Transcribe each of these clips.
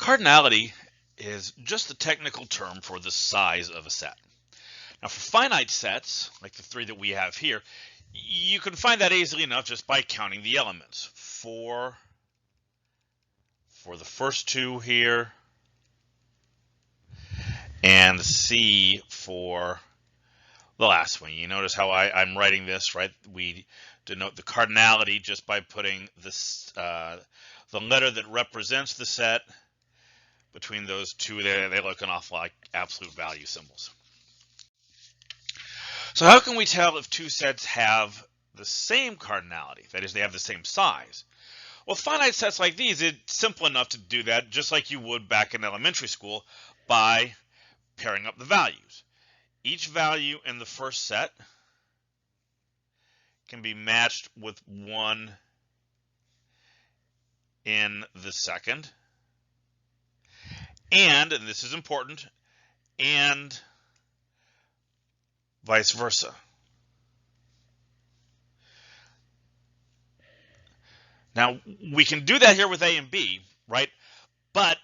Cardinality is just the technical term for the size of a set. Now, for finite sets, like the three that we have here, you can find that easily enough just by counting the elements. 4 for the first two here, and C for the last one. You notice how I'm writing this, right? We denote the cardinality just by putting this the letter that represents the set between those two. They look an awful like absolute value symbols. So how can we tell if two sets have the same cardinality? That is, they have the same size. Well, finite sets like these, it's simple enough to do that just like you would back in elementary school by pairing up the values. Each value in the first set can be matched with one in the second, and this is important, and vice versa. Now, we can do that here with A and B, right? But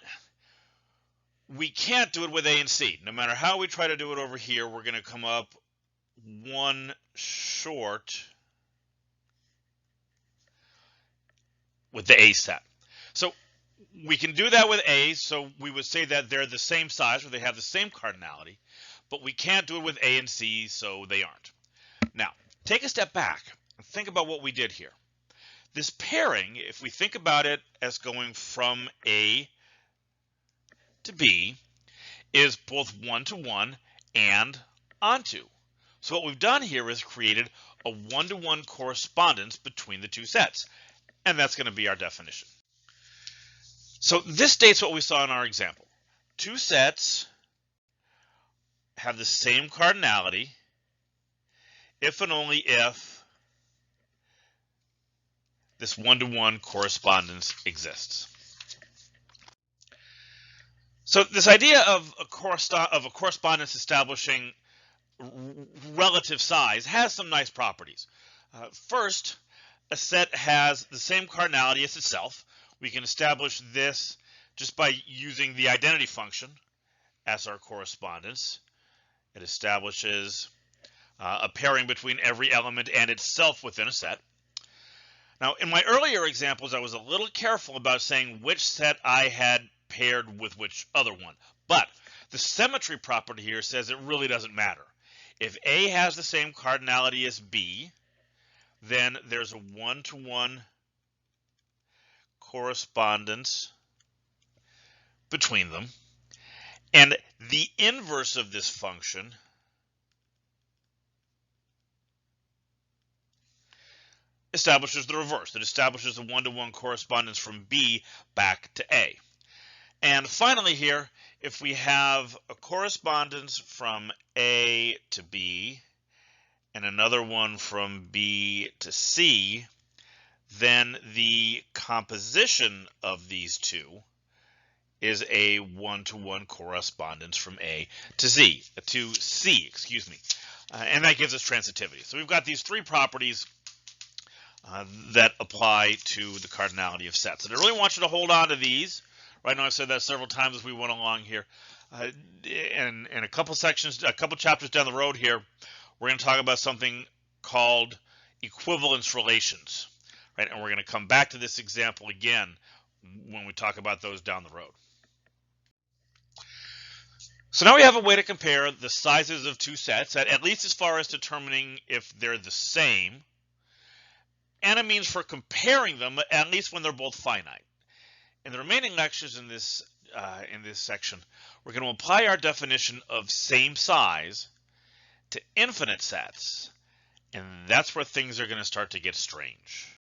we can't do it with A and C. No matter how we try to do it over here, we're going to come up one short with the A set. So we can do that with A, so we would say that they're the same size, or they have the same cardinality, but we can't do it with A and C, so they aren't. Now, take a step back and think about what we did here. This pairing, if we think about it as going from A to B, is both one-to-one and onto. So what we've done here is created a one-to-one correspondence between the two sets, and that's going to be our definition. So this states what we saw in our example. Two sets have the same cardinality if and only if this one-to-one correspondence exists. So this idea of a correspondence establishing relative size has some nice properties. First, a set has the same cardinality as itself. We can establish this just by using the identity function as our correspondence. It establishes a pairing between every element and itself within a set. Now, in my earlier examples, I was a little careful about saying which set I had paired with which other one. But the symmetry property here says it really doesn't matter. If A has the same cardinality as B, then there's a one-to-one correspondence between them. And the inverse of this function establishes the reverse. It establishes a one-to-one correspondence from B back to A. And finally here, if we have a correspondence from A to B and another one from B to C, then the composition of these two is a one-to-one correspondence from A to C, and that gives us transitivity. So we've got these three properties that apply to the cardinality of sets. And I really want you to hold on to these. Right now, I've said that several times as we went along here. In a couple chapters down the road here, we're going to talk about something called equivalence relations, right? And we're going to come back to this example again when we talk about those down the road. So now we have a way to compare the sizes of two sets, at least as far as determining if they're the same, and a means for comparing them, at least when they're both finite. In the remaining lectures in this section, we're going to apply our definition of same size to infinite sets, and that's where things are going to start to get strange.